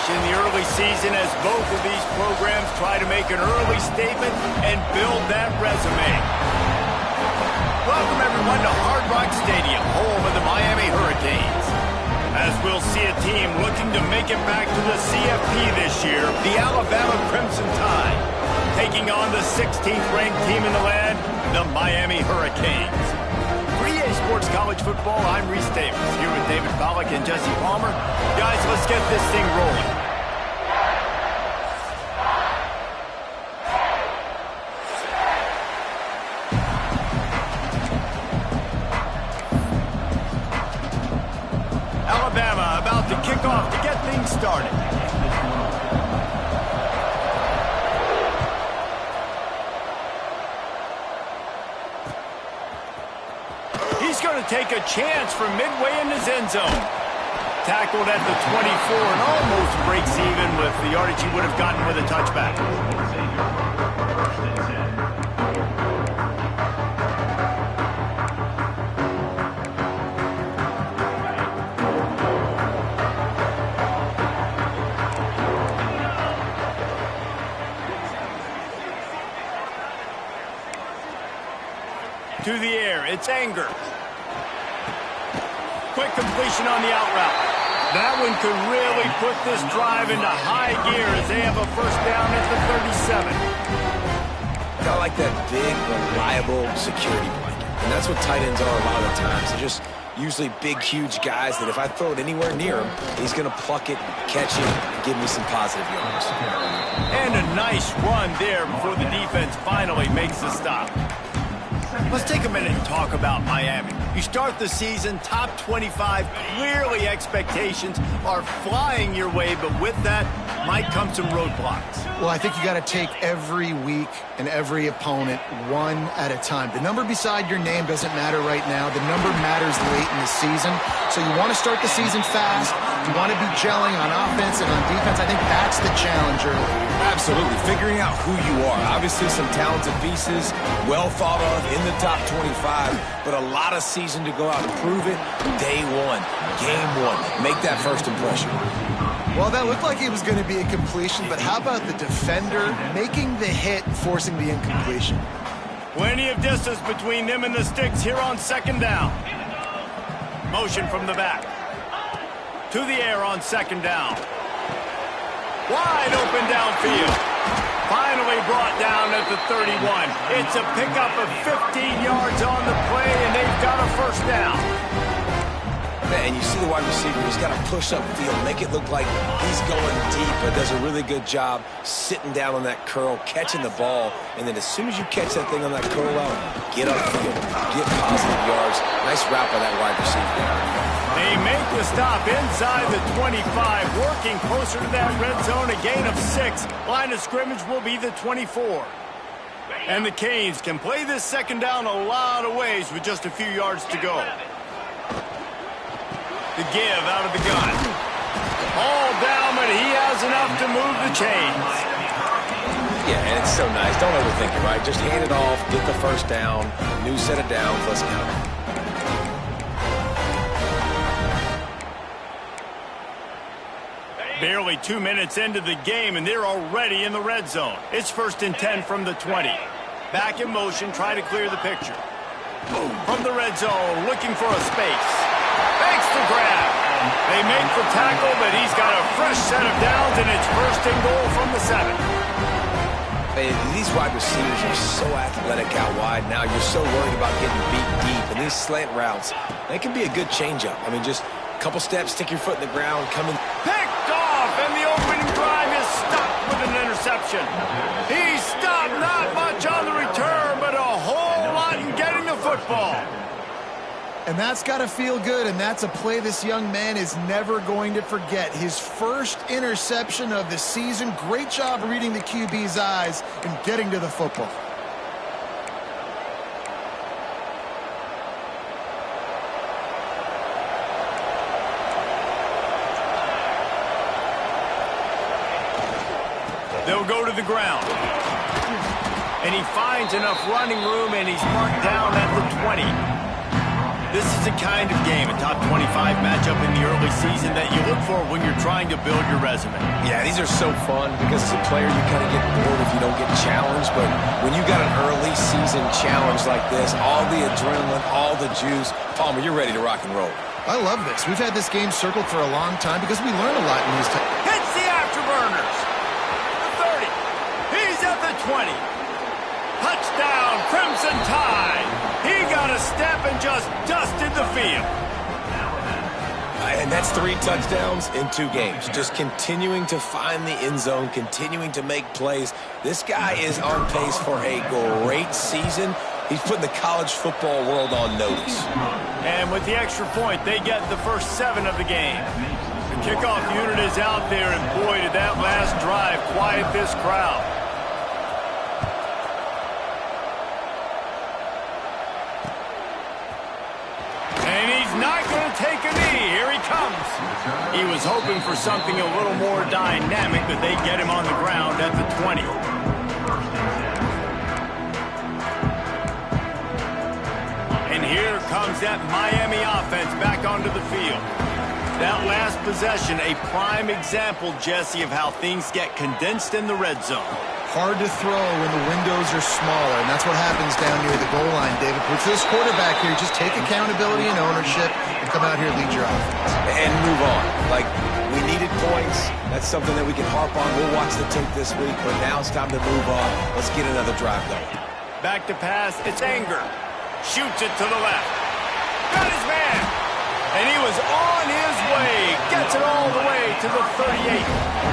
In the early season as both of these programs try to make an early statement and build that resume. Welcome everyone to Hard Rock Stadium, home of the Miami Hurricanes. As we'll see a team looking to make it back to the CFP this year, the Alabama Crimson Tide, taking on the 16th ranked team in the land, the Miami Hurricanes. For EA Sports College Football, I'm Reese Davis, here with David Pollack and Jesse Palmer. Guys, let's get this thing rolling. Alabama about to kick off to get things started. He's going to take a chance from midway in his end zone. Tackled at the 24 and almost breaks even with the yardage he would have gotten with a touchback. To the air, it's Anger. Quick completion on the out route. That one could really put this drive into high gear as they have a first down at the 37. Got like that big, reliable security blanket. And that's what tight ends are a lot of the times. They're just usually big, huge guys that if I throw it anywhere near him, he's going to pluck it, catch it, and give me some positive yards. And a nice run there before the defense finally makes the stop. Let's take a minute and talk about Miami. You start the season top 25. Clearly expectations are flying your way, but with that might come some roadblocks. Well, I think you got to take every week and every opponent one at a time. The number beside your name doesn't matter right now. The number matters late in the season. So you want to start the season fast. You want to be gelling on offense and on defense. I think that's the challenge early. Absolutely. Figuring out who you are. Obviously some talented pieces, well thought of in the top 25, but a lot of season to go out and prove it. Day one, game one. Make that first impression. Well, that looked like it was going to be a completion, but how about the defender making the hit, forcing the incompletion? Plenty of distance between them and the sticks here on second down. Motion from the back. To the air on second down. Wide open downfield. Finally brought down at the 31. It's a pickup of 15 yards on the play, and they've got a first down. And you see the wide receiver, he's got to push upfield, make it look like he's going deep, but does a really good job sitting down on that curl, catching the ball, and then as soon as you catch that thing on that curl out, get upfield, get positive yards. Nice route by that wide receiver. They make the stop inside the 25, working closer to that red zone, a gain of 6. Line of scrimmage will be the 24. And the Canes can play this second down a lot of ways with just a few yards to go. The give out of the gun. All down, but he has enough to move the chains. Yeah, and it's so nice. Don't overthink it, right? Just hand it off, get the first down, new set of downs, let's go. Barely 2 minutes into the game, and they're already in the red zone. It's 1st and 10 from the 20. Back in motion, try to clear the picture. From the red zone, looking for a space. Makes the grab. They make the tackle, but he's got a fresh set of downs, and it's 1st and goal from the 7. Hey, these wide receivers are so athletic out wide now. You're so worried about getting beat deep, and these slant routes, they can be a good changeup. I mean, just a couple steps, stick your foot in the ground, come in. Picked off, and the opening drive is stopped with an interception. He stopped not much on the return, but a whole lot in getting the football. And that's got to feel good, and that's a play this young man is never going to forget. His first interception of the season. Great job reading the QB's eyes and getting to the football. They'll go to the ground. And he finds enough running room, and he's marked down at the 20. This is the kind of game, a top 25 matchup in the early season that you look for when you're trying to build your resume. Yeah, these are so fun because as a player you kind of get bored if you don't get challenged, but when you got an early season challenge like this, all the adrenaline, all the juice, Palmer, you're ready to rock and roll. I love this. We've had this game circled for a long time because we learn a lot in these times. Hits the afterburners. The 30. He's at the 20. Touchdown, Crimson Tide. He got a step and just dusted the field. And that's 3 touchdowns in 2 games. Just continuing to find the end zone, continuing to make plays. This guy is on pace for a great season. He's putting the college football world on notice. And with the extra point, they get the first 7 of the game. The kickoff unit is out there, and boy, did that last drive quiet this crowd. Not going to take a knee. Here he comes. He was hoping for something a little more dynamic, but they get him on the ground at the 20. And here comes that Miami offense back onto the field. That last possession, a prime example, Jesse, of how things get condensed in the red zone. Hard to throw when the windows are smaller, and that's what happens down near the goal line, David. With this quarterback here, just take accountability and ownership and come out here and lead your offense. And move on. Like, we needed points. That's something that we can harp on. We'll watch the tape this week, but now it's time to move on. Let's get another drive going. Back to pass. It's Anger. Shoots it to the left. Got his man. And he was on his way. Gets it all the way to the 38.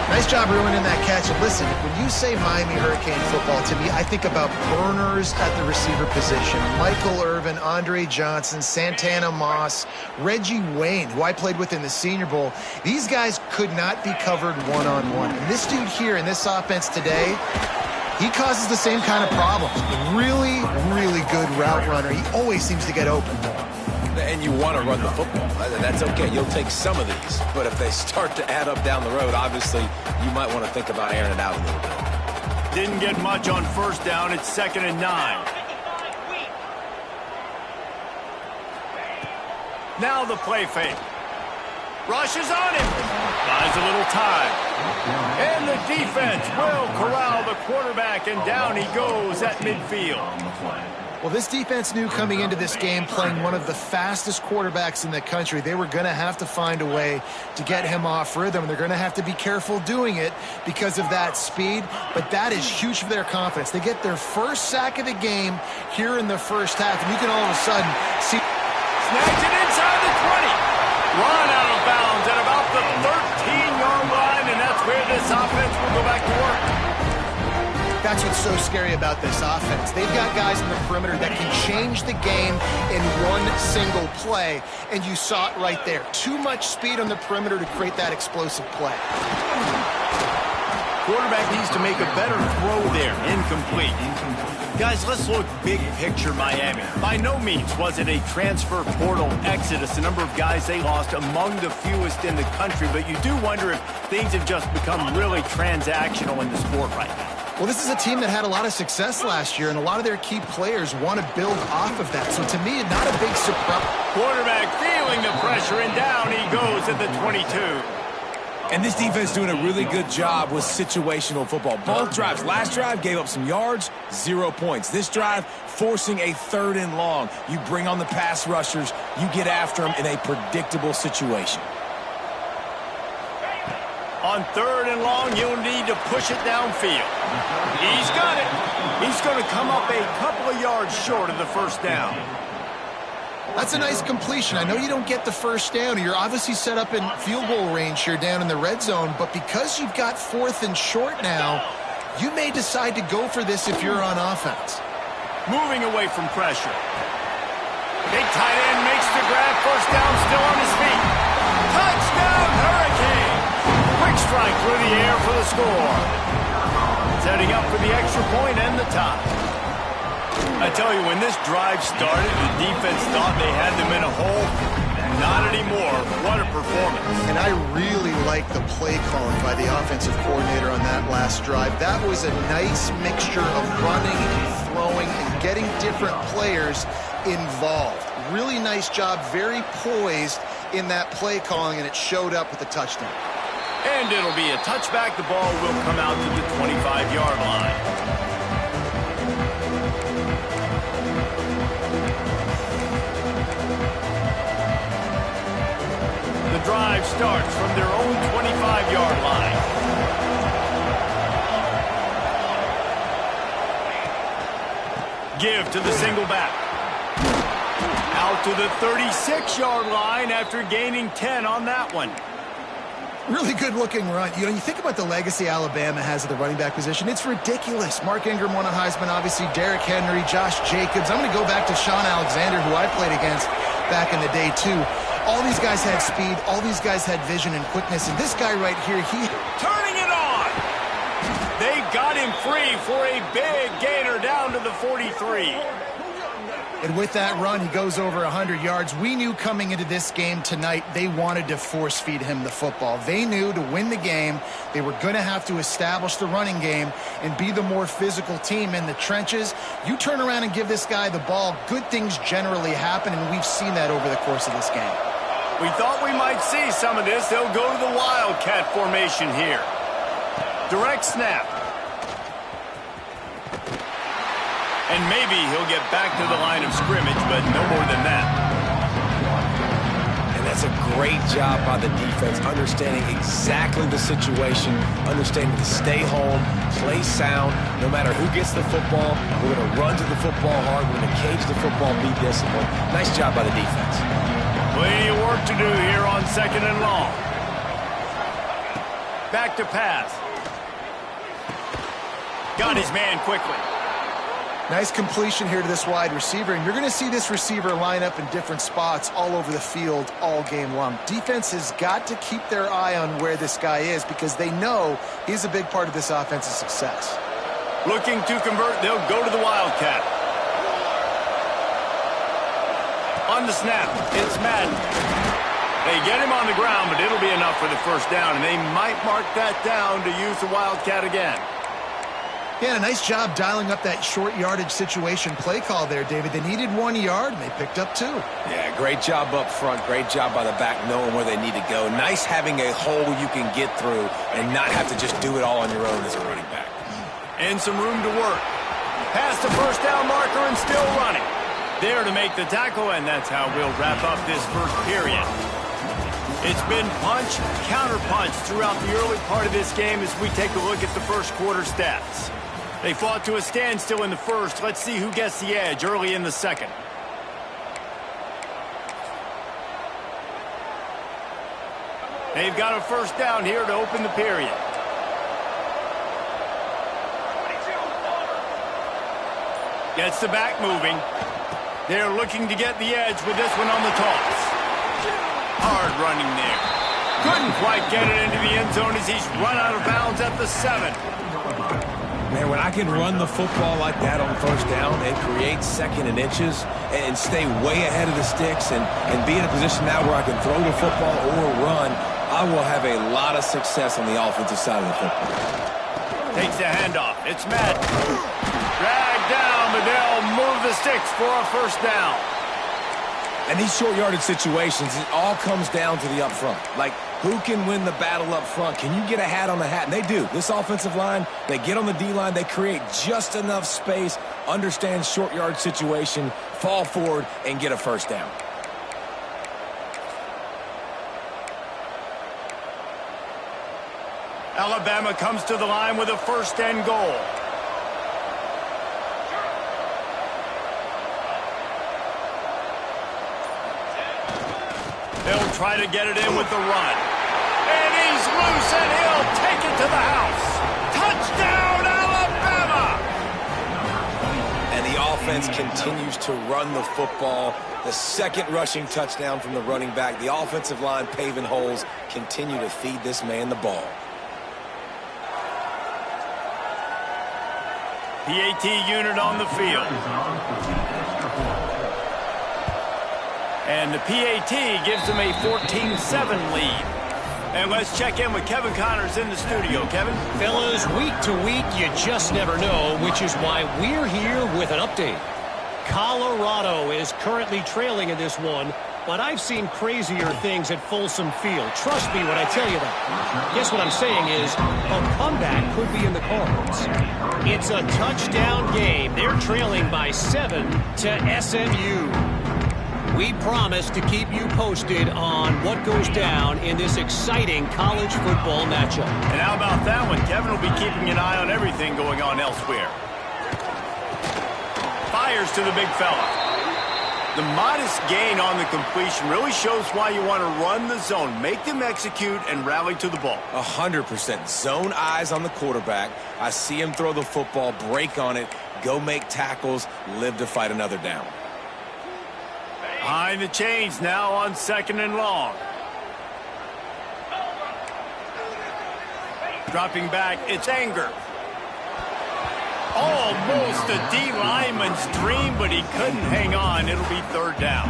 Nice job ruining that catch. And listen, when you say Miami Hurricane football, to me, I think about burners at the receiver position. Michael Irvin, Andre Johnson, Santana Moss, Reggie Wayne, who I played with in the Senior Bowl. These guys could not be covered one-on-one. And this dude here in this offense today, he causes the same kind of problems. Really, really good route runner. He always seems to get open. And you want to run the football. That's okay. You'll take some of these. But if they start to add up down the road, obviously, you might want to think about airing it out a little bit. Didn't get much on first down. It's 2nd and 9. Now the play fake. Rushes on him. Buys a little time. And the defense will corral the quarterback, and down he goes at midfield. Well, this defense knew coming into this game, playing one of the fastest quarterbacks in the country, they were going to have to find a way to get him off rhythm. They're going to have to be careful doing it because of that speed, but that is huge for their confidence. They get their first sack of the game here in the first half, and you can all of a sudden see... Snags it inside the That's what's so scary about this offense. They've got guys in the perimeter that can change the game in one single play, and you saw it right there. Too much speed on the perimeter to create that explosive play. Quarterback needs to make a better throw there. Incomplete. Guys, let's look big picture Miami. By no means was it a transfer portal exodus. The number of guys they lost among the fewest in the country, but you do wonder if things have just become really transactional in the sport right now. Well, this is a team that had a lot of success last year, and a lot of their key players want to build off of that. So to me, not a big surprise. Quarterback feeling the pressure, and down he goes at the 22. And this defense doing a really good job with situational football. Both drives. Last drive gave up some yards, 0 points. This drive, forcing a 3rd and long. You bring on the pass rushers. You get after them in a predictable situation. On 3rd and long, you'll need to push it downfield. He's got it. He's going to come up a couple of yards short of the first down. That's a nice completion. I know you don't get the first down. You're obviously set up in field goal range here down in the red zone, but because you've got 4th and short now, you may decide to go for this if you're on offense. Moving away from pressure. Big tight end makes the grab. First down, still on his feet. Touchdown, Hurricane. Quick strike through the air for the score. Setting up for the extra point and the tie. I tell you, when this drive started, the defense thought they had them in a hole. Not anymore. What a performance. And I really like the play calling by the offensive coordinator on that last drive. That was a nice mixture of running and throwing and getting different players involved. Really nice job, very poised in that play calling, and it showed up with the touchdown. And it'll be a touchback. The ball will come out to the 25-yard line. The drive starts from their own 25-yard line. Give to the single back. Out to the 36-yard line after gaining 10 on that one. Really good-looking run. You know, you think about the legacy Alabama has at the running back position. It's ridiculous. Mark Ingram won a Heisman, obviously. Derrick Henry, Josh Jacobs. I'm going to go back to Sean Alexander, who I played against back in the day, too. All these guys had speed. All these guys had vision and quickness. And this guy right here, he... Turning it on! They got him free for a big gainer down to the 43. And with that run, he goes over 100 yards. We knew coming into this game tonight, they wanted to force feed him the football. They knew to win the game, they were going to have to establish the running game and be the more physical team in the trenches. You turn around and give this guy the ball, good things generally happen, and we've seen that over the course of this game. We thought we might see some of this. They'll go to the Wildcat formation here. Direct snap. And maybe he'll get back to the line of scrimmage, but no more than that. And that's a great job by the defense, understanding exactly the situation, understanding to stay home, play sound. No matter who gets the football, we're going to run to the football hard. We're going to cage the football, be disciplined. Nice job by the defense. Plenty of work to do here on 2nd and long. Back to pass. Got his man quickly. Nice completion here to this wide receiver, and you're going to see this receiver line up in different spots all over the field all game long. Defense has got to keep their eye on where this guy is because they know he's a big part of this offense's success. Looking to convert, they'll go to the Wildcat. On the snap, it's Madden. They get him on the ground, but it'll be enough for the first down, and they might mark that down to use the Wildcat again. Yeah, a nice job dialing up that short yardage situation play call there, David. They needed 1 yard, and they picked up 2. Yeah, great job up front. Great job by the back knowing where they need to go. Nice having a hole you can get through and not have to just do it all on your own as a running back. And some room to work. Past the first down marker and still running. There to make the tackle, and that's how we'll wrap up this first period. It's been punch, counter-punch throughout the early part of this game as we take a look at the first quarter stats. They fought to a standstill in the first. Let's see who gets the edge early in the second. They've got a first down here to open the period. Gets the back moving. They're looking to get the edge with this one on the toss. Hard running there. Couldn't quite get it into the end zone as he's run out of bounds at the 7. Man, when I can run the football like that on first down and create second and inches and stay way ahead of the sticks and be in a position now where I can throw the football or run, I will have a lot of success on the offensive side of the football. Takes the handoff. It's Madden. Dragged down, but they'll move the sticks for a first down. And these short yardage situations, it all comes down to the up front. Like, who can win the battle up front? Can you get a hat on the hat? And they do. This offensive line, they get on the D-line, they create just enough space, understand short yard situation, fall forward, and get a first down. Alabama comes to the line with a first and goal. They'll try to get it in with the run. And he's loose, and he'll take it to the house. Touchdown, Alabama! And the offense continues to run the football. The second rushing touchdown from the running back. The offensive line paving holes, continue to feed this man the ball. PAT unit on the field. And the PAT gives them a 14-7 lead. And let's check in with Kevin Connors in the studio. Kevin? Fellas, week to week, you just never know, which is why we're here with an update. Colorado is currently trailing in this one, but I've seen crazier things at Folsom Field. Trust me when I tell you that. Guess what I'm saying is a comeback could be in the cards. It's a touchdown game. They're trailing by 7 to SMU. We promise to keep you posted on what goes down in this exciting college football matchup. And how about that one? Kevin will be keeping an eye on everything going on elsewhere. Fires to the big fella. The modest gain on the completion really shows why you want to run the zone. Make them execute and rally to the ball. 100%. Zone eyes on the quarterback. I see him throw the football, break on it, go make tackles, live to fight another down. Behind the chains now on 2nd and long. Dropping back, it's Anger. Almost a D lineman's dream, but he couldn't hang on. It'll be 3rd down.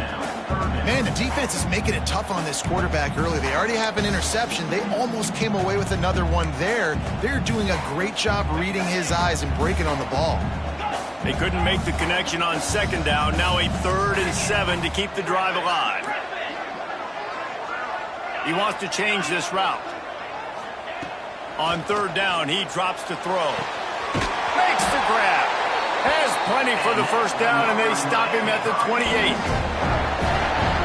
Man, the defense is making it tough on this quarterback early. They already have an interception. They almost came away with another one there. They're doing a great job reading his eyes and breaking on the ball. They couldn't make the connection on 2nd down. Now a 3rd and 7 to keep the drive alive. He wants to change this route. On 3rd down, he drops to throw. Makes the grab. Has plenty for the first down, and they stop him at the 28.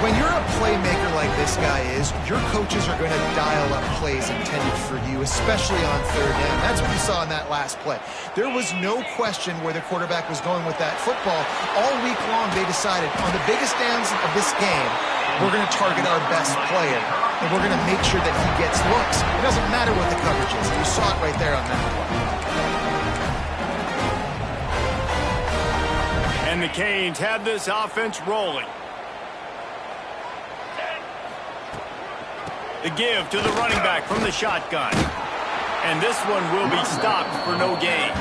When you're a playmaker like this guy is, your coaches are going to dial up plays intended for you, especially on 3rd down. That's what you saw in that last play. There was no question where the quarterback was going with that football. All week long, they decided on the biggest downs of this game, we're going to target our best player, and we're going to make sure that he gets looks. It doesn't matter what the coverage is. You saw it right there on that play. And the Canes have this offense rolling. The give to the running back from the shotgun. And this one will be stopped for no gain.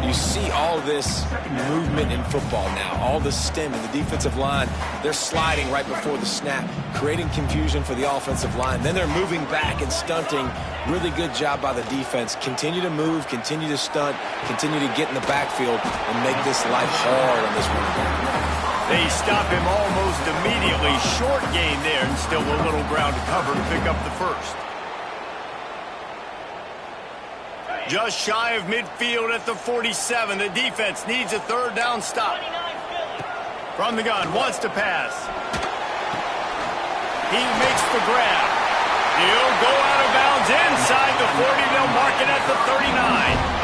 You see all this movement in football now, all the stem in the defensive line. They're sliding right before the snap, creating confusion for the offensive line. Then they're moving back and stunting. Really good job by the defense. Continue to move, continue to stunt, continue to get in the backfield and make this life hard on this running back. They stop him almost immediately. Short gain there, and still a little ground to cover to pick up the first. Just shy of midfield at the 47. The defense needs a 3rd down stop. From the gun, wants to pass. He makes the grab. He'll go out of bounds inside the 40. They'll mark it at the 39.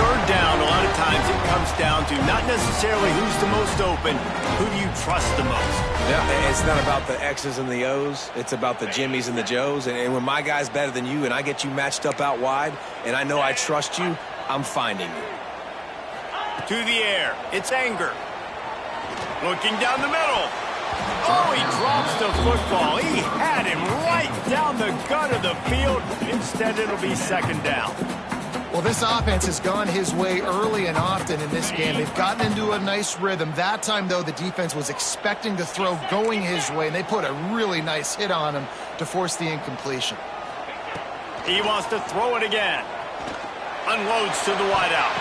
3rd down, a lot of times it comes down to not necessarily who's the most open, who do you trust the most? Yeah, it's not about the X's and the O's. It's about the Jimmies and the Joes. And when my guy's better than you and I get you matched up out wide and I know I trust you, I'm finding you. To the air. It's Anger. Looking down the middle. Oh, he drops the football. He had him right down the gut of the field. Instead, it'll be second down. Well, this offense has gone his way early and often in this game. They've gotten into a nice rhythm. That time, though, the defense was expecting the throw going his way, and they put a really nice hit on him to force the incompletion. He wants to throw it again. Unloads to the wideout.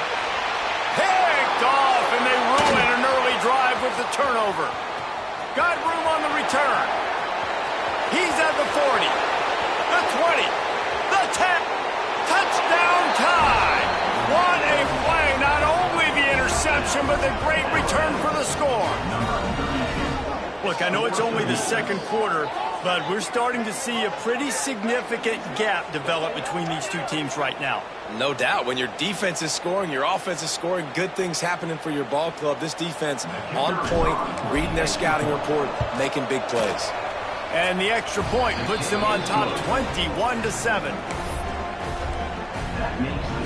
Picked off, and they ruin an early drive with the turnover. Got room on the return. He's at the 40, the 20, the 10. Touchdown time. What a play. Not only the interception, but the great return for the score. Look, I know it's only the second quarter, but we're starting to see a pretty significant gap develop between these two teams right now. No doubt. When your defense is scoring, your offense is scoring, good things happening for your ball club. This defense on point, reading their scouting report, making big plays. And the extra point puts them on top 21-7.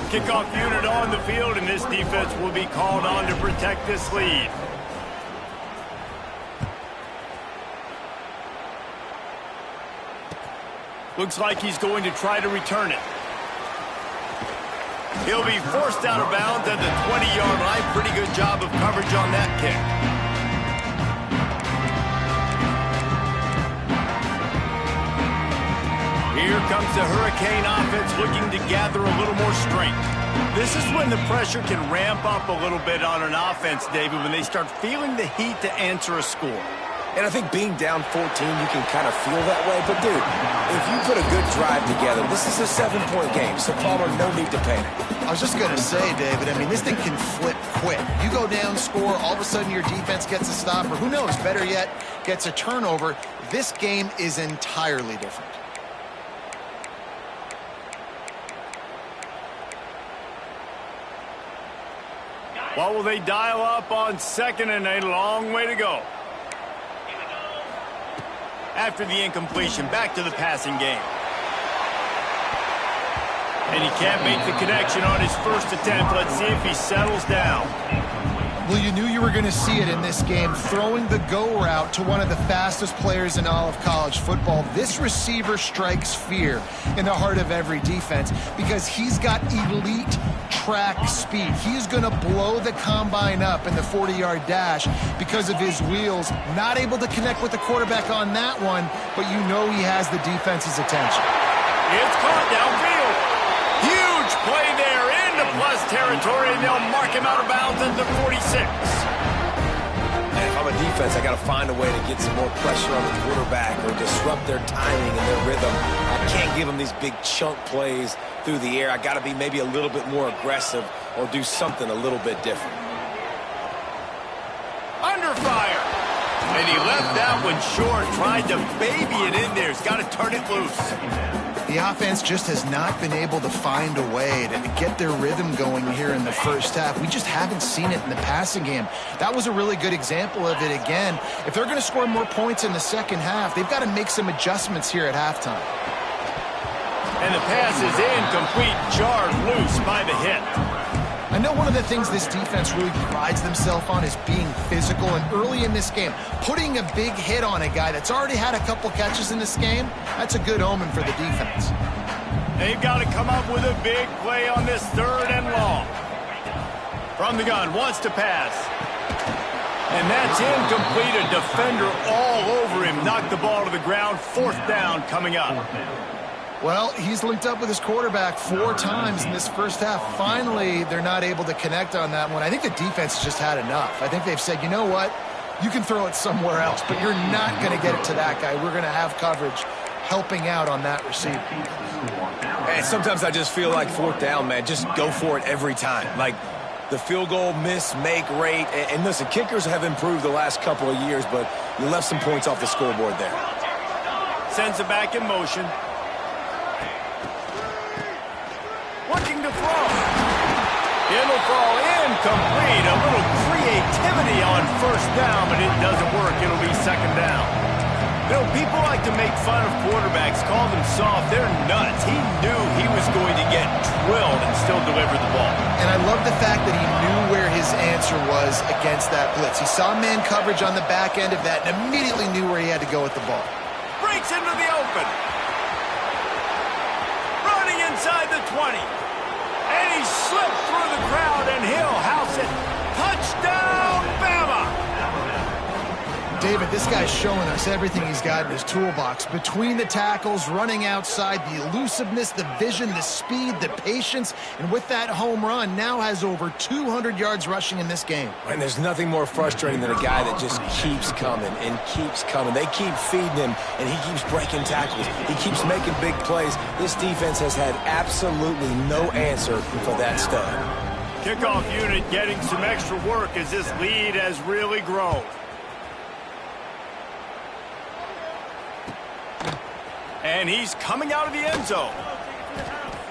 Kickoff unit on the field, and this defense will be called on to protect this lead. Looks like he's going to try to return it. He'll be forced out of bounds at the 20-yard line. Pretty good job of coverage on that kick. Here comes the Hurricane offense looking to gather a little more strength. This is when the pressure can ramp up a little bit on an offense, David, when they start feeling the heat to answer a score. And I think being down 14, you can kind of feel that way. But, dude, if you put a good drive together, this is a 7-point game. So, Palmer, no need to panic. I was just going to say, David, I mean, this thing can flip quick. You go down, score, all of a sudden your defense gets a stop, or who knows, better yet, gets a turnover. This game is entirely different. What will they dial up on second and a long way to go? After the incompletion, back to the passing game. And he can't make the connection on his first attempt. Let's see if he settles down. Well, you knew you were going to see it in this game, throwing the go route to one of the fastest players in all of college football. This receiver strikes fear in the heart of every defense because he's got elite track speed. He's going to blow the combine up in the 40-yard dash because of his wheels. Not able to connect with the quarterback on that one, but you know he has the defense's attention. It's caught downfield. Huge play there into plus territory, and they'll mark him out of bounds at the 46. And if I'm a defense, I got to find a way to get some more pressure on the quarterback or disrupt their timing and their rhythm. I can't give them these big chunk plays through the air. I got to be maybe a little bit more aggressive or do something a little bit different. Under fire. And he left that one short, tried to baby it in there. He's got to turn it loose. The offense just has not been able to find a way to get their rhythm going here in the first half. We just haven't seen it in the passing game. That was a really good example of it again. If they're going to score more points in the second half, they've got to make some adjustments here at halftime. And the pass is incomplete, jarred loose by the hit. I know one of the things this defense really prides themselves on is being physical, and early in this game, putting a big hit on a guy that's already had a couple catches in this game, that's a good omen for the defense. They've got to come up with a big play on this third and long. From the gun, wants to pass. And that's incomplete. A defender all over him. Knocked the ball to the ground. Fourth down coming up. Well, he's linked up with his quarterback 4 times in this first half. Finally, they're not able to connect on that one. I think the defense has just had enough. I think they've said, you know what? You can throw it somewhere else, but you're not going to get it to that guy. We're going to have coverage helping out on that receiver. And sometimes I just feel like fourth down, man, just go for it every time. Like the field goal miss, make rate. And listen, kickers have improved the last couple of years, but you left some points off the scoreboard there. Sends it back in motion. Looking to throw. It'll fall incomplete. A little creativity on first down, but it doesn't work. It'll be second down. You know, people like to make fun of quarterbacks, call them soft. They're nuts. He knew he was going to get drilled and still deliver the ball. And I love the fact that he knew where his answer was against that blitz. He saw man coverage on the back end of that and immediately knew where he had to go with the ball. Breaks into the open. Running inside the 20. And he slipped through the crowd, and he'll house it. Touchdown, Bama! David, this guy's showing us everything he's got in his toolbox. Between the tackles, running outside, the elusiveness, the vision, the speed, the patience, and with that home run, now has over 200 yards rushing in this game. And there's nothing more frustrating than a guy that just keeps coming and keeps coming. They keep feeding him, and he keeps breaking tackles. He keeps making big plays. This defense has had absolutely no answer for that stud. Kickoff unit getting some extra work as this lead has really grown. And he's coming out of the end zone.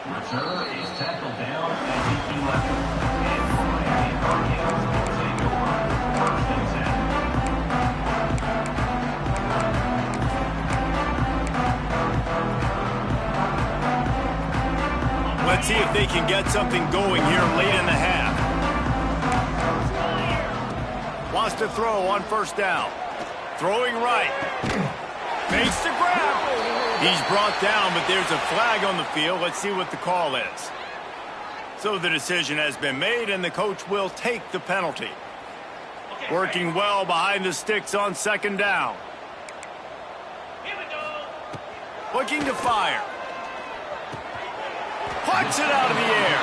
Return is tackled down at 18 left. And let's see if they can get something going here late in the half. Wants to throw on first down. Throwing right. Makes the grab. He's brought down, but there's a flag on the field. Let's see what the call is. So the decision has been made, and the coach will take the penalty. Working well behind the sticks on second down. Looking to fire. Plucks it out of the air.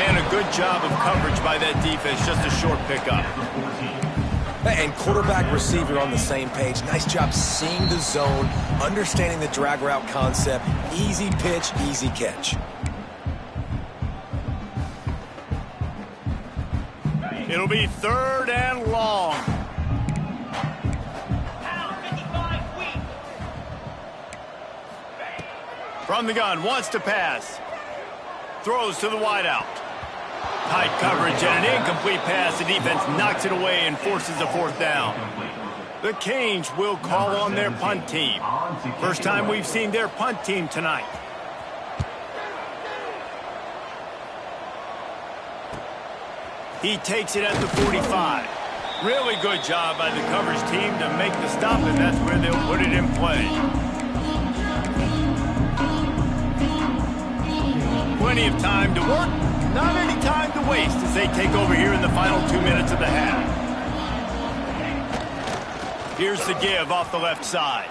And a good job of coverage by that defense. Just a short pickup. And quarterback receiver on the same page. Nice job seeing the zone, understanding the drag route concept. Easy pitch, easy catch. It'll be third and long. From the gun, wants to pass. Throws to the wideout. Tight coverage and an incomplete pass. The defense knocks it away and forces a fourth down. The Canes will call on their punt team. First time we've seen their punt team tonight. He takes it at the 45. Really good job by the coverage team to make the stop, and that's where they'll put it in play. Plenty of time to work. Not any time to waste as they take over here in the final 2 minutes of the half. Here's the give off the left side.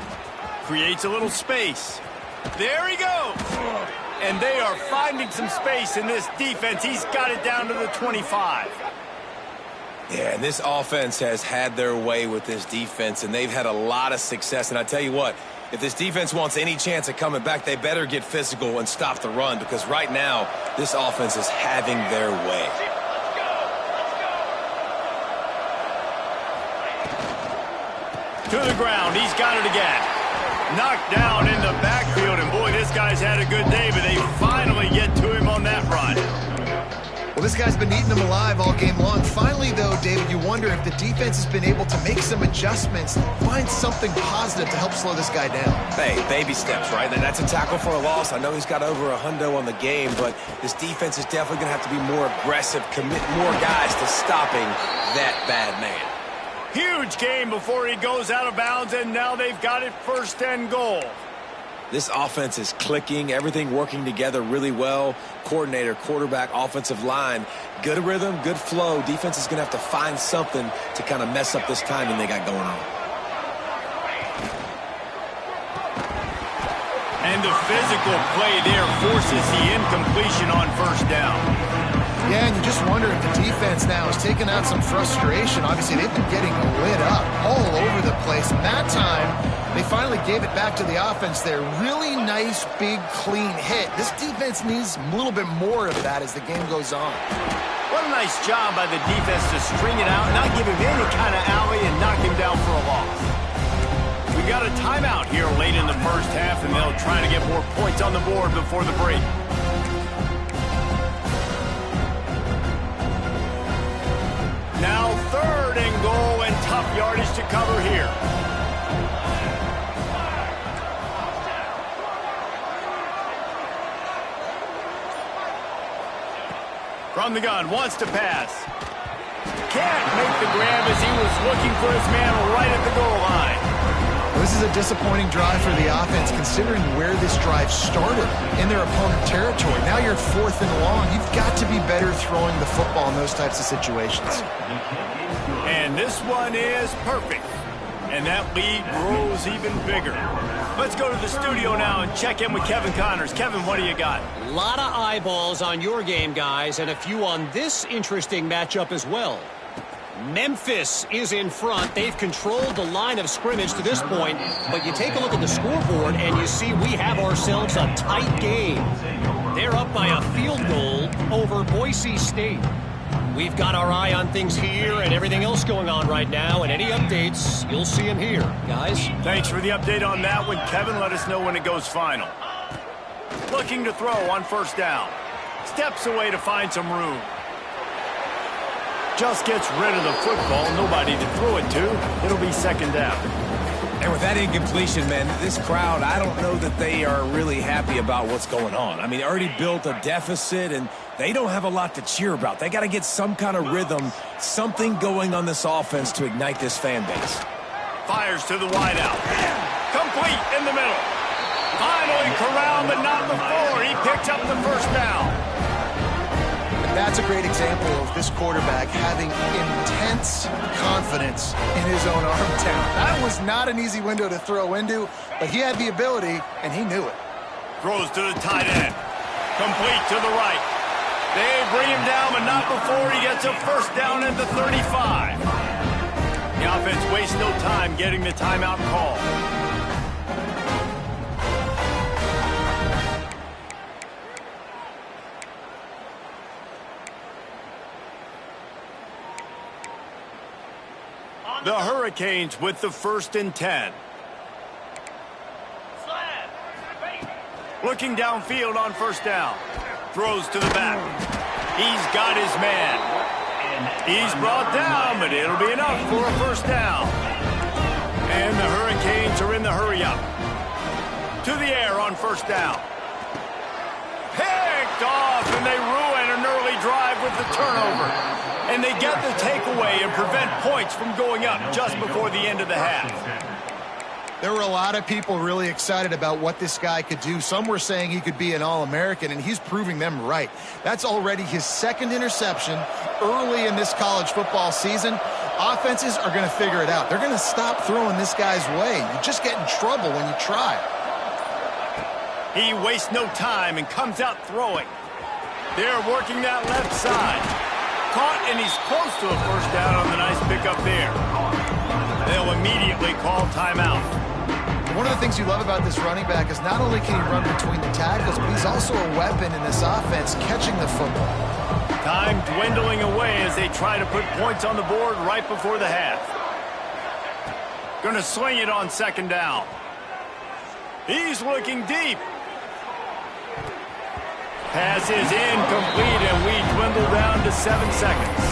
Creates a little space. There he goes. And they are finding some space in this defense. He's got it down to the 25. Yeah, and this offense has had their way with this defense, and they've had a lot of success. And I tell you what, if this defense wants any chance of coming back, they better get physical and stop the run, because right now, this offense is having their way. To the ground, he's got it again. Knocked down in the backfield, and boy, this guy's had a good day, but they finally get to him on that run. Well, this guy's been eating them alive all game long. Finally, though, David, you wonder if the defense has been able to make some adjustments, find something positive to help slow this guy down. Hey, baby steps, right? And that's a tackle for a loss. I know he's got over $100 on the game, but this defense is definitely going to have to be more aggressive, commit more guys to stopping that bad man. Huge game before he goes out of bounds, and now they've got it first and goal. This offense is clicking, everything working together really well. Coordinator, quarterback, offensive line, good rhythm, good flow. Defense is going to have to find something to kind of mess up this timing they got going on. And the physical play there forces the incompletion on first down. Yeah, and you just wonder if the defense now is taking out some frustration. Obviously, they've been getting lit up all over the place. And that time, they finally gave it back to the offense there. Really nice, big, clean hit. This defense needs a little bit more of that as the game goes on. What a nice job by the defense to string it out, not give him any kind of alley, and knock him down for a loss. We got a timeout here late in the first half, and they'll try to get more points on the board before the break. Now third and goal, and tough yardage to cover here. On the gun, wants to pass. Can't make the grab as he was looking for his man right at the goal line. This is a disappointing drive for the offense, considering where this drive started in their opponent territory. Now you're at 4th and long. You've got to be better throwing the football in those types of situations. And this one is perfect. And that lead grows even bigger. Let's go to the studio now and check in with Kevin Connors. Kevin, what do you got? A lot of eyeballs on your game, guys, and a few on this interesting matchup as well. Memphis is in front. They've controlled the line of scrimmage to this point, but you take a look at the scoreboard and you see we have ourselves a tight game. They're up by a field goal over Boise State. We've got our eye on things here and everything else going on right now, and any updates, you'll see them here. Guys? Thanks for the update on that one, Kevin. Let us know when it goes final. Looking to throw on first down. Steps away to find some room. Just gets rid of the football. Nobody to throw it to. It'll be second down. And with that incompletion, man, this crowd, I don't know that they are really happy about what's going on. I mean, they already built a deficit, and they don't have a lot to cheer about. They got to get some kind of rhythm, something going on this offense to ignite this fan base. Fires to the wideout. Complete in the middle. Finally corralled, but not before. He picks up the first down. That's a great example of this quarterback having intense confidence in his own arm talent. That was not an easy window to throw into, but he had the ability, and he knew it. Throws to the tight end. Complete to the right. They bring him down, but not before he gets a first down at the 35. The offense wastes no time getting the timeout call. The Hurricanes with the 1st and 10. Looking downfield on first down. Throws to the back. He's got his man. He's brought down, but it'll be enough for a first down. And the Hurricanes are in the hurry-up. To the air on first down. Picked off, and they ruin an early drive with the turnover. And they get the takeaway and prevent points from going up just before the end of the half. There were a lot of people really excited about what this guy could do. Some were saying he could be an All-American, and he's proving them right. That's already his 2nd interception early in this college football season. Offenses are going to figure it out. They're going to stop throwing this guy's way. You just get in trouble when you try. He wastes no time and comes out throwing. They're working that left side. Caught, and he's close to a first down on the nice pickup there. They'll immediately call timeout. One of the things you love about this running back is not only can he run between the tackles, but he's also a weapon in this offense, catching the football. Time dwindling away as they try to put points on the board right before the half. Going to swing it on second down. He's looking deep. Pass is incomplete, and we dwindle down to 7 seconds.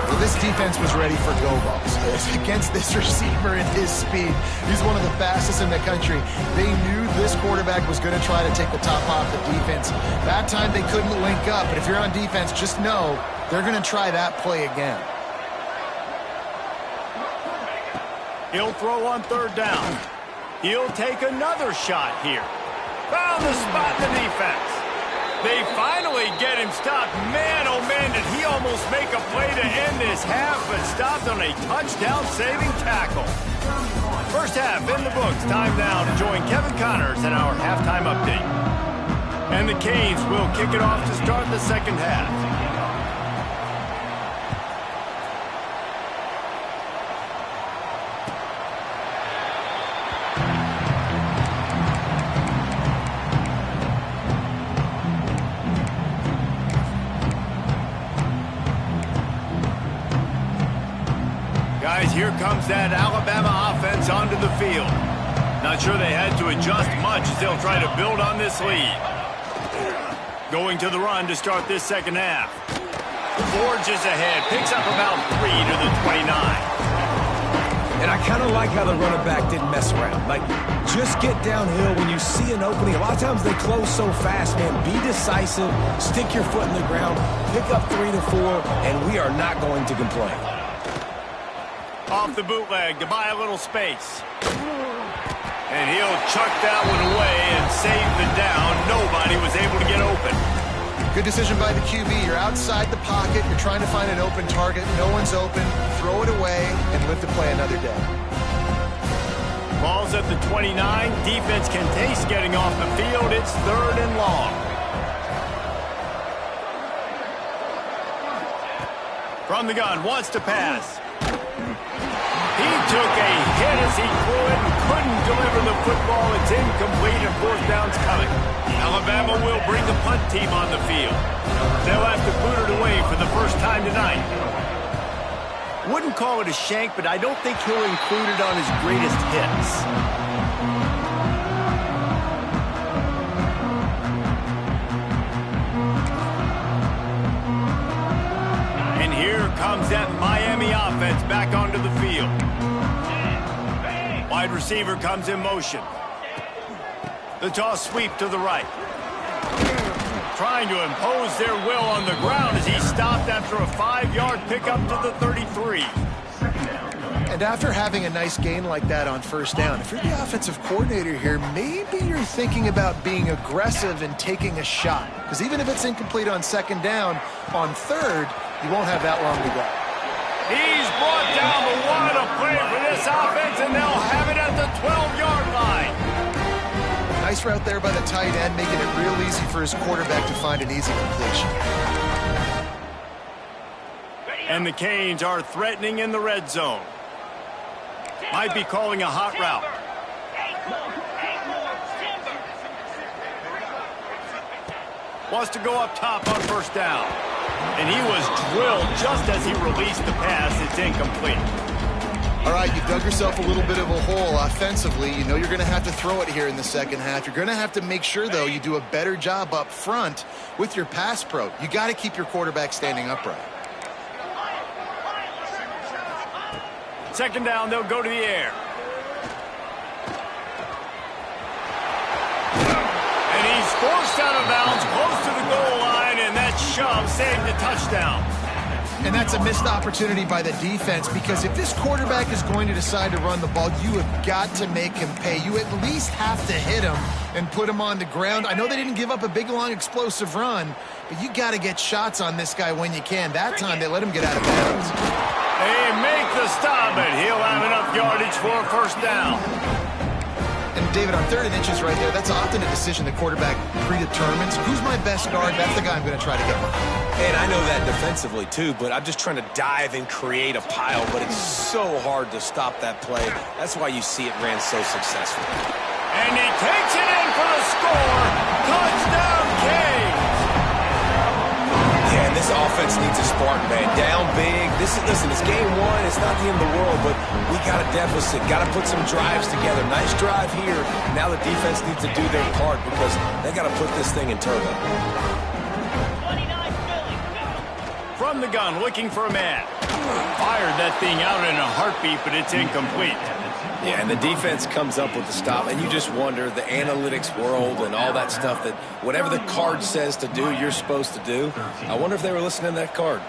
Well, this defense was ready for go balls. Against this receiver and his speed, he's one of the fastest in the country. They knew this quarterback was going to try to take the top off the defense. That time they couldn't link up, but if you're on defense, just know they're going to try that play again. He'll throw on third down. He'll take another shot here. Found the spot in the defense. They finally get him stopped. Man, oh man, did he almost make a play to end this half, but stopped on a touchdown-saving tackle. First half in the books. Time now to join Kevin Connors in our halftime update. And the Canes will kick it off to start the second half. Guys, here comes that Alabama offense onto the field. Not sure they had to adjust much as they'll try to build on this lead. Going to the run to start this second half. Forges ahead, picks up about 3 to the 29. And I kind of like how the running back didn't mess around. Like, just get downhill when you see an opening. A lot of times they close so fast, man. Be decisive, stick your foot in the ground, pick up 3 to 4, and we are not going to complain. Off the bootleg to buy a little space. And he'll chuck that one away and save the down. Nobody was able to get open. Good decision by the QB. You're outside the pocket. You're trying to find an open target. No one's open. Throw it away and live to play another day. Ball's at the 29. Defense can taste getting off the field. It's 3rd and long. From the gun, wants to pass. He took a hit as he threw it and couldn't deliver the football. It's incomplete and 4th down's coming. Alabama will bring the punt team on the field. They'll have to boot it away for the first time tonight. Wouldn't call it a shank, but I don't think he'll include it on his greatest hits. And here comes that Miami offense back onto the field. Wide receiver comes in motion. The toss sweep to the right. Trying to impose their will on the ground as he stopped after a 5-yard pickup to the 33. And after having a nice gain like that on 1st down, if you're the offensive coordinator here, maybe you're thinking about being aggressive and taking a shot. Because even if it's incomplete on 2nd down, on 3rd, you won't have that long to go. He's brought down the one to play for this offense, and they'll have it at the 12-yard line. Nice route there by the tight end, making it real easy for his quarterback to find an easy completion. And the Canes are threatening in the red zone. Might be calling a hot route. Wants to go up top on 1st down. And he was drilled just as he released the pass. It's incomplete. All right, you dug yourself a little bit of a hole offensively. You know you're going to have to throw it here in the 2nd half. You're going to have to make sure, though, you do a better job up front with your pass pro. You got to keep your quarterback standing upright. 2nd down, they'll go to the air. And he's forced out of bounds, close to the goal line, and that shove saved the touchdown. And that's a missed opportunity by the defense, because if this quarterback is going to decide to run the ball, you have got to make him pay. You at least have to hit him and put him on the ground. I know they didn't give up a big, long, explosive run, but you got to get shots on this guy when you can. That time they let him get out of bounds. They make the stop, but he'll have enough yardage for a 1st down. And David, on 3rd and inches right there, that's often a decision the quarterback predetermines. Who's my best guard? That's the guy I'm going to try to get behind. And I know that defensively, too, but I'm just trying to dive and create a pile, but it's so hard to stop that play. That's why you see it ran so successful. And he takes it in for the score. Touchdown, Canes! Yeah, and this offense needs a spark, man. Down big. Listen, it's game 1. It's not the end of the world, but we got a deficit. Got to put some drives together. Nice drive here. Now the defense needs to do their part because they got to put this thing in turbo. From the gun, looking for a man. Fired that thing out in a heartbeat, but it's incomplete. Yeah, and the defense comes up with the stop, and you just wonder, the analytics world and all that stuff, that whatever the card says to do, you're supposed to do. I wonder if they were listening to that card.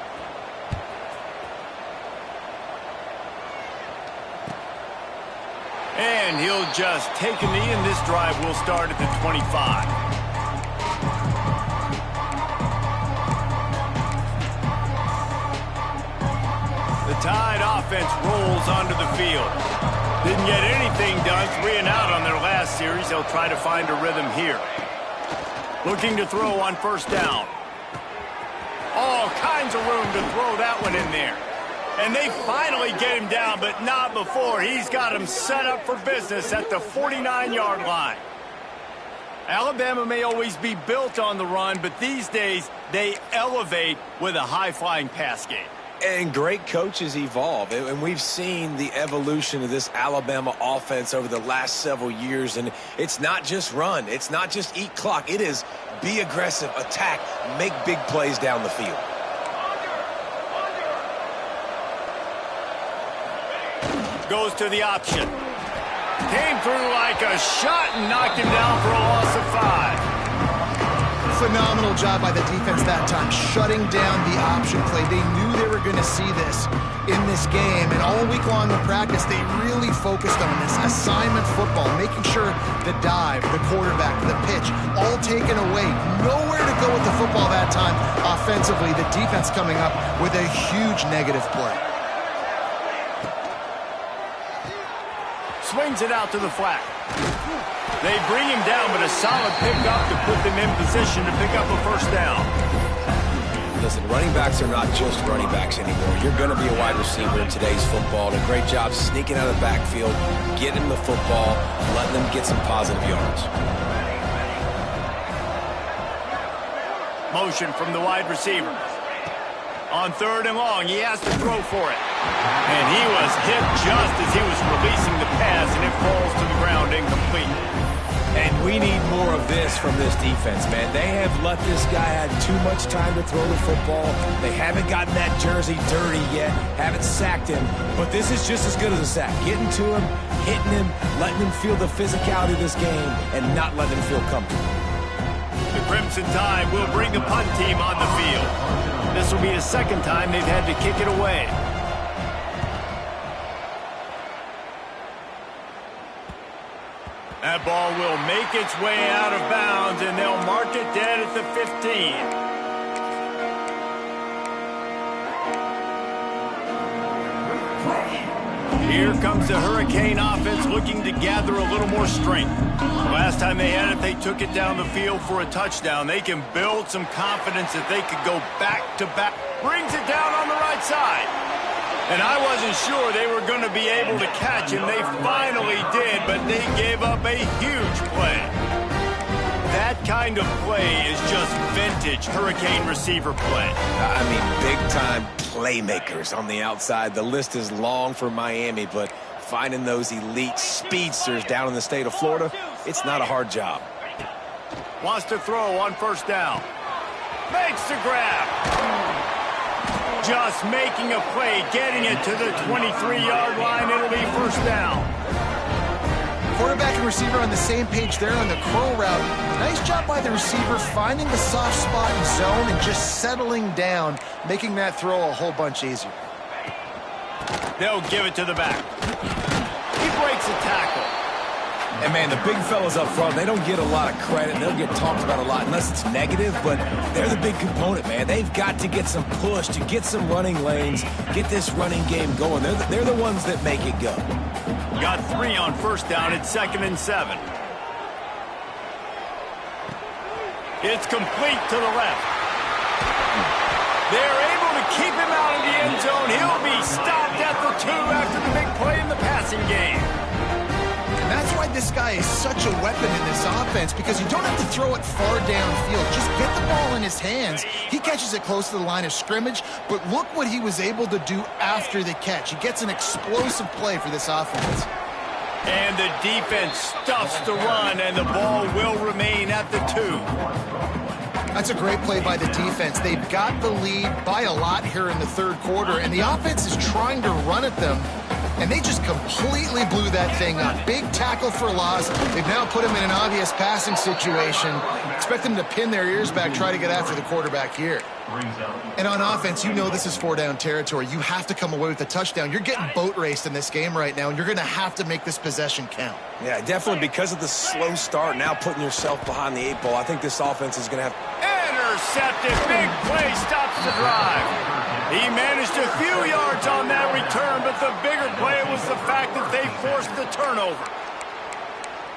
And he'll just take a knee, and this drive will start at the 25. The Tide offense rolls onto the field. Didn't get anything done, 3 and out on their last series. They'll try to find a rhythm here. Looking to throw on 1st down. All kinds of room to throw that one in there. And they finally get him down, but not before. He's got him set up for business at the 49-yard line. Alabama may always be built on the run, but these days they elevate with a high-flying pass game. And great coaches evolve, and we've seen the evolution of this Alabama offense over the last several years, and it's not just run, it's not just eat clock, it is be aggressive, attack, make big plays down the field. Goes to the option. Came through like a shot and knocked him down for a loss of 5. Phenomenal job by the defense that time, shutting down the option play. They knew they were going to see this in this game, and all week long in practice, they really focused on this assignment football, making sure the dive, the quarterback, the pitch, all taken away. Nowhere to go with the football that time offensively. The defense coming up with a huge negative play. Swings it out to the flat. They bring him down, but a solid pickup to put them in position to pick up a first down. Listen, running backs are not just running backs anymore. You're going to be a wide receiver in today's football. And a great job sneaking out of the backfield, getting them the football, letting them get some positive yards. Motion from the wide receiver. On 3rd and long, he has to throw for it. And he was hit just as he was releasing the pass, and it falls to the ground incomplete. And we need more of this from this defense, man. They have let this guy have too much time to throw the football. They haven't gotten that jersey dirty yet, haven't sacked him. But this is just as good as a sack. Getting to him, hitting him, letting him feel the physicality of this game, and not letting him feel comfortable. The Crimson Tide will bring the punt team on the field. This will be the second time they've had to kick it away. That ball will make its way out of bounds, and they'll mark it dead at the 15. Here comes the Hurricane offense looking to gather a little more strength. Last time they had it, they took it down the field for a touchdown. They can build some confidence that they could go back-to-back. Brings it down on the right side. And I wasn't sure they were going to be able to catch him. They finally did, but they gave up a huge play. That kind of play is just vintage Hurricane receiver play. I mean, big-time playmakers on the outside. The list is long for Miami, but finding those elite speedsters down in the state of Florida, it's not a hard job. Wants to throw on 1st down. Makes the grab. Just making a play, getting it to the 23-yard line. It'll be 1st down. Quarterback and receiver on the same page there on the curl route. Nice job by the receiver finding the soft spot in zone and just settling down, making that throw a whole bunch easier. They'll give it to the back. He breaks a tackle. And, man, the big fellas up front, they don't get a lot of credit. They'll get talked about a lot unless it's negative, but they're the big component, man. They've got to get some push, to get some running lanes, get this running game going. They're the ones that make it go. Got 3 on 1st down at 2nd and 7. It's complete to the left. They're able to keep him out of the end zone. He'll be stopped at the 2 after the big play in the passing game. And that's why this guy is such a weapon in this offense, because you don't have to throw it far downfield. Just get the ball in his hands. He catches it close to the line of scrimmage, but look what he was able to do after the catch. He gets an explosive play for this offense. And the defense stuffs the run, and the ball will remain at the 2. That's a great play by the defense. They've got the lead by a lot here in the 3rd quarter, and the offense is trying to run at them, and they just completely blew that thing up. Big tackle for loss. They've now put him in an obvious passing situation. Expect them to pin their ears back, try to get after the quarterback here. And on offense, you know this is 4-down territory. You have to come away with a touchdown. You're getting boat raced in this game right now, and you're going to have to make this possession count. Yeah, definitely because of the slow start, now putting yourself behind the 8 ball. I think this offense is going to have... Intercepted. Big play stops the drive. He managed a few yards on that return, but the bigger play was the fact that they forced the turnover.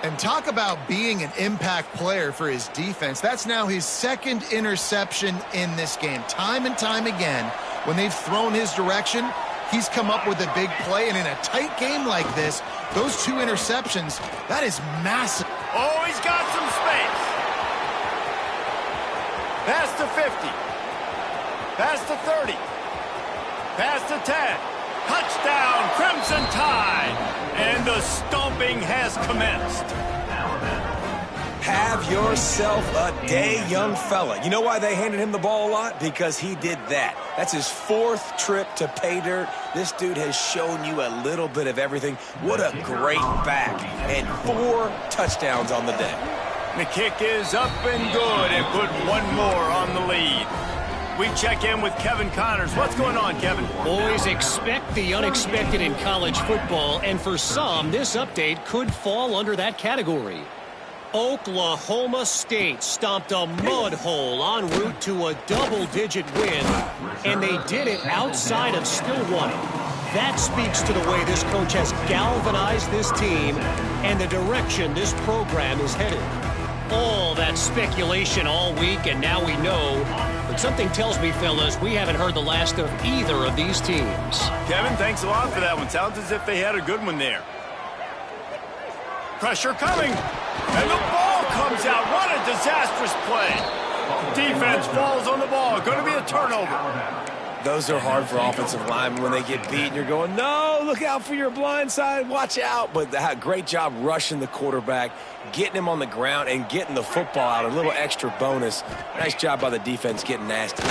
And talk about being an impact player for his defense. That's now his 2nd interception in this game. Time and time again, when they've thrown his direction, he's come up with a big play. And in a tight game like this, those 2 interceptions, that is massive. Oh, he's got some space. Past the 50. Past the 30. Past the 10. Touchdown, Crimson Tide. And the stomping has commenced. Have yourself a day, young fella. You know why they handed him the ball a lot? Because he did that. That's his 4th trip to pay dirt. This dude has shown you a little bit of everything. What a great back. And 4 touchdowns on the day. The kick is up and good, and put one more on the lead. We check in with Kevin Connors. What's going on, Kevin? Boys, expect the unexpected in college football, and for some, this update could fall under that category. Oklahoma State stomped a mud hole en route to a double-digit win, and they did it outside of Stillwater. That speaks to the way this coach has galvanized this team and the direction this program is headed. All that speculation all week, and now we know. But something tells me, fellas, we haven't heard the last of either of these teams. Kevin, thanks a lot for that one. Sounds as if they had a good one there. Pressure coming. And the ball comes out. What a disastrous play. Defense falls on the ball. Going to be a turnover. Those are hard for offensive linemen when they get beat. You're going, no, look out for your blind side. Watch out. But great job rushing the quarterback, getting him on the ground, and getting the football out. A little extra bonus. Nice job by the defense getting nasty.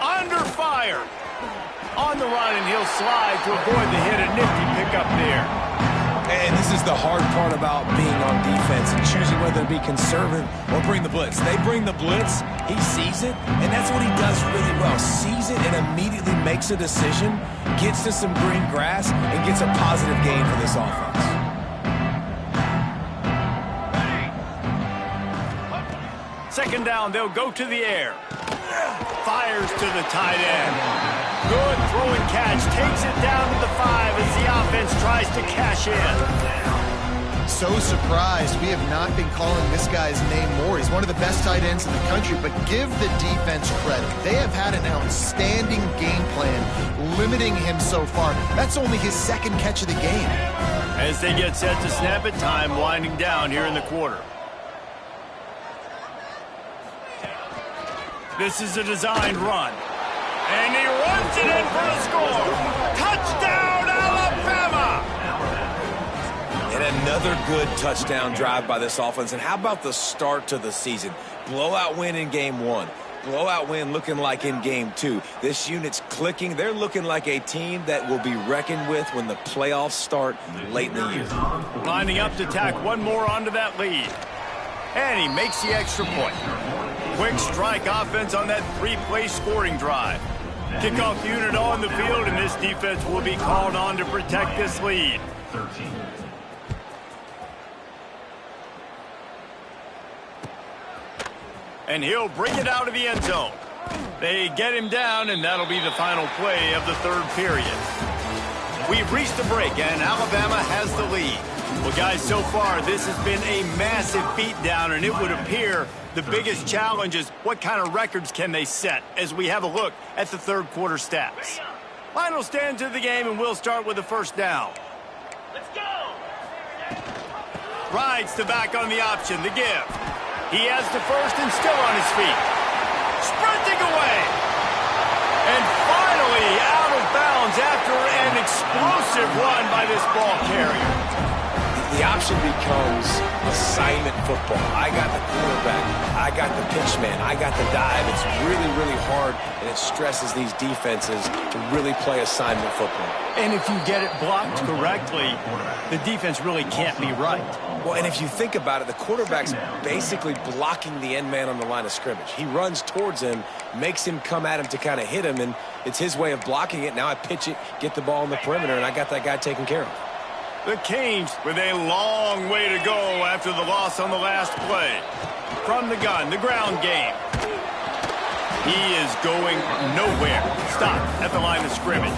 Under fire. On the run, and he'll slide to avoid the hit. A nifty pickup there. And this is the hard part about being on defense and choosing whether to be conservative or bring the blitz. They bring the blitz, he sees it, and that's what he does really well. Sees it and immediately makes a decision, gets to some green grass, and gets a positive gain for this offense. Second down, they'll go to the air. Fires to the tight end. Good throw and catch. Takes it down to the 5 as the offense tries to cash in. So surprised. We have not been calling this guy's name more. He's one of the best tight ends in the country, but give the defense credit. They have had an outstanding game plan, limiting him so far. That's only his 2nd catch of the game. As they get set to snap it, time winding down here in the quarter. This is a designed run. And he runs it in for a score. Touchdown, Alabama! And another good touchdown drive by this offense. And how about the start to the season? Blowout win in game 1. Blowout win looking like in game 2. This unit's clicking. They're looking like a team that will be reckoned with when the playoffs start late in the year. Lining up to tack one more onto that lead. And he makes the extra point. Quick strike offense on that 3-play scoring drive. Kickoff unit on the field, and this defense will be called on to protect this lead. 13. And he'll bring it out of the end zone. They get him down, and that'll be the final play of the 3rd period. We've reached the break, and Alabama has the lead. Well, guys, so far, this has been a massive beatdown, and it would appear the biggest challenge is what kind of records can they set as we have a look at the 3rd quarter stats. Final stand to the game, and we'll start with the first down. Let's go! Rides to back on the option, the give. He has the first and still on his feet. Sprinting away. And finally out of bounds after an explosive run by this ball carrier. The option becomes assignment football. I got the quarterback. I got the pitch man. I got the dive. It's really, really hard, and it stresses these defenses to really play assignment football. And if you get it blocked correctly, the defense really can't be right. Well, and if you think about it, the quarterback's basically blocking the end man on the line of scrimmage. He runs towards him, makes him come at him to kind of hit him, and it's his way of blocking it. Now I pitch it, get the ball in the perimeter, and I got that guy taken care of. The Canes with a long way to go after the loss on the last play. From the gun, the ground game. He is going nowhere. Stop at the line of scrimmage.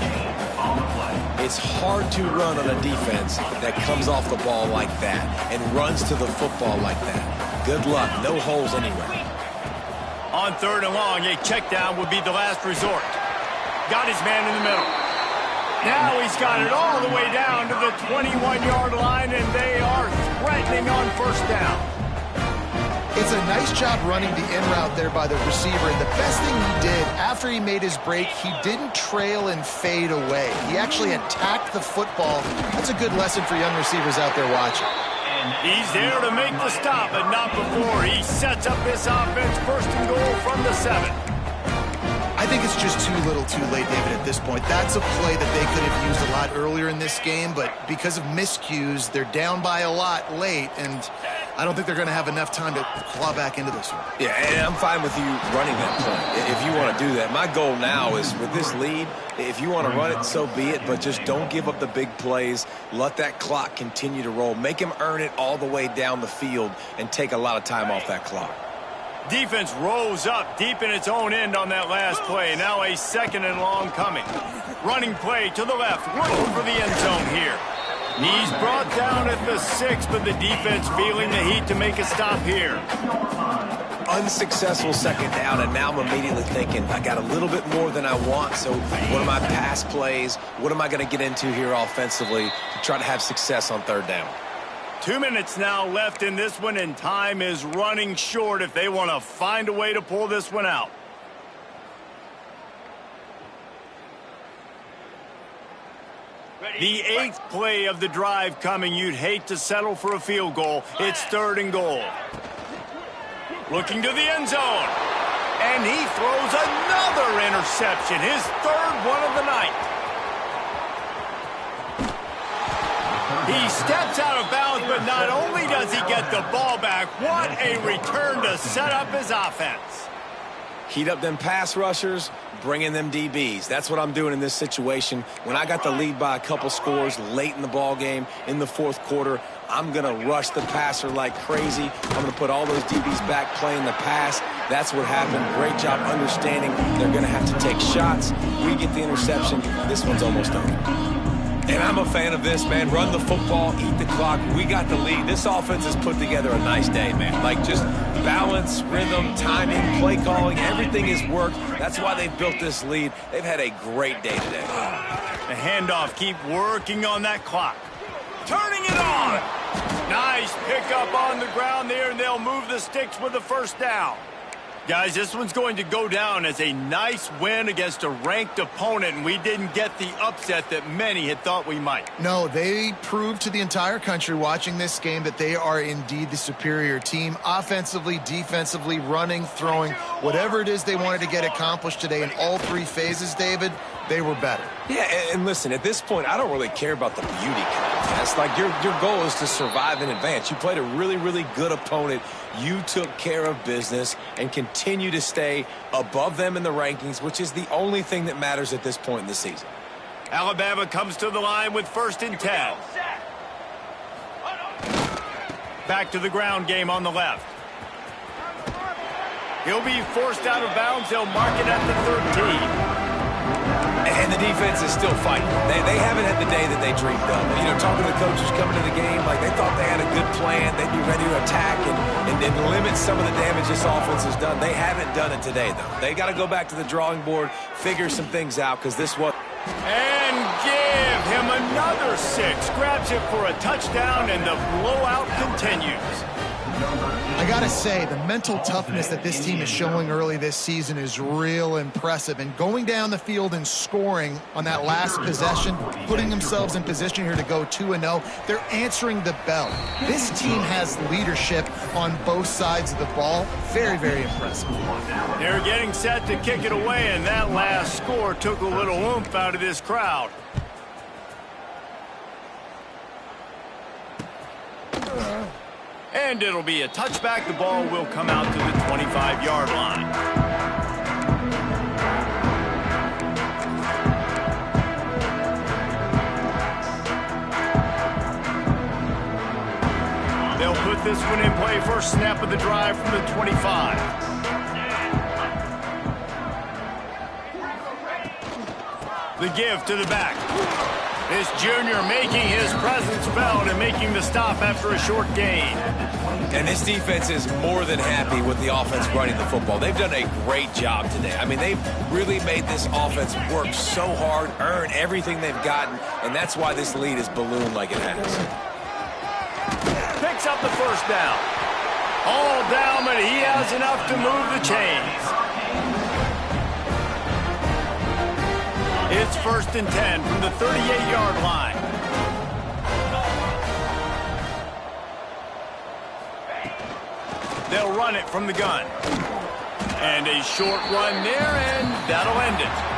It's hard to run on a defense that comes off the ball like that and runs to the football like that. Good luck. No holes anywhere. On 3rd and long, a check down would be the last resort. Got his man in the middle. Now he's got it all the way down to the 21-yard line, and they are threatening on first down. It's a nice job running the in route there by the receiver, and the best thing he did after he made his break, he didn't trail and fade away. He actually attacked the football. That's a good lesson for young receivers out there watching. He's there to make the stop, but not before. He sets up this offense first and goal from the 7. I think it's just too little too late, David, at this point. That's a play that they could have used a lot earlier in this game, but because of miscues, they're down by a lot late, and I don't think they're going to have enough time to claw back into this one. Yeah, and I'm fine with you running that play if you want to do that. My goal now is with this lead, if you want to run it, so be it, but just don't give up the big plays. Let that clock continue to roll. Make him earn it all the way down the field and take a lot of time off that clock. Defense rose up deep in its own end on that last play. Now a 2nd and long coming. Running play to the left, looking for the end zone here. He's brought down at the 6, but the defense feeling the heat to make a stop here. Unsuccessful 2nd down, and now I'm immediately thinking, I got a little bit more than I want, so what are my pass plays? What am I going to get into here offensively to try to have success on 3rd down? 2 minutes now left in this one, and time is running short if they want to find a way to pull this one out. The 8th play of the drive coming. You'd hate to settle for a field goal. It's 3rd and goal. Looking to the end zone. And he throws another interception. His 3rd one of the night. He steps out of bounds, but not only does he get the ball back, what a return to set up his offense. Heat up them pass rushers, bring in them DBs. That's what I'm doing in this situation. When I got the lead by a couple scores late in the ball game, in the 4th quarter, I'm going to rush the passer like crazy. I'm going to put all those DBs back playing the pass. That's what happened. Great job understanding they're going to have to take shots. We get the interception. This one's almost over. And I'm a fan of this, man. Run the football, eat the clock. We got the lead. This offense has put together a nice day, man. Like just balance, rhythm, timing, play calling, everything has worked. That's why they've built this lead. They've had a great day today. The handoff, keep working on that clock. Turning it on. Nice pickup on the ground there, and they'll move the sticks with the 1st down. Guys, this one's going to go down as a nice win against a ranked opponent, and we didn't get the upset that many had thought we might. No, they proved to the entire country watching this game that they are indeed the superior team. Offensively, defensively, running, throwing, whatever it is they wanted to get accomplished today in all 3 phases, David, they were better. Yeah, and listen, at this point, I don't really care about the beauty contest. Like, your goal is to survive and advance. You played a really, really good opponent. You took care of business and continue to stay above them in the rankings, which is the only thing that matters at this point in the season. Alabama comes to the line with 1st and 10. Back to the ground game on the left. He'll be forced out of bounds. They'll mark it at the 13. And the defense is still fighting. They haven't had the day that they dreamed of. You know, talking to the coaches coming to the game, like they thought they had a good plan. They'd be ready to attack and limit some of the damage this offense has done. They haven't done it today, though. They got to go back to the drawing board, figure some things out, because this was... And give him another 6. Grabs it for a touchdown, and the blowout continues. I gotta say, the mental toughness that this team is showing early this season is real impressive. And going down the field and scoring on that last possession, putting themselves in position here to go 2-0, they're answering the bell. This team has leadership on both sides of the ball. Very, very impressive. They're getting set to kick it away, and that last score took a little oomph out of this crowd. And it'll be a touchback. The ball will come out to the 25-yard line. They'll put this one in play. First snap of the drive from the 25. The give to the back. This junior making his presence felt and making the stop after a short gain. And this defense is more than happy with the offense running the football. They've done a great job today. I mean, they've really made this offense work so hard, earn everything they've gotten, and that's why this lead is ballooned like it has. Picks up the 1st down. All down, but he has enough to move the chains. It's 1st and 10 from the 38-yard line. They'll run it from the gun. And a short run there, and that'll end it.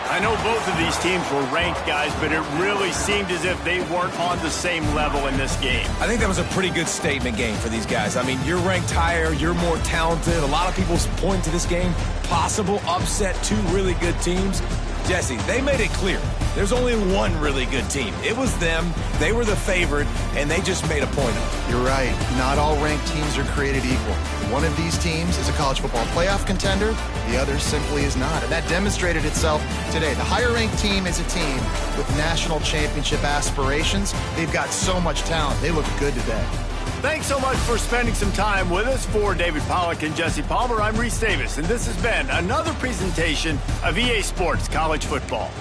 I know both of these teams were ranked, guys, but it really seemed as if they weren't on the same level in this game. I think that was a pretty good statement game for these guys. I mean, you're ranked higher, you're more talented. A lot of people point to this game, possible upset, two really good teams. Jesse, they made it clear. There's only one really good team. It was them. They were the favorite, and they just made a point of it. You're right. Not all ranked teams are created equal. One of these teams is a college football playoff contender. The other simply is not. And that demonstrated itself today. The higher-ranked team is a team with national championship aspirations. They've got so much talent. They look good today. Thanks so much for spending some time with us. For David Pollack and Jesse Palmer, I'm Reese Davis, and this has been another presentation of EA Sports College Football.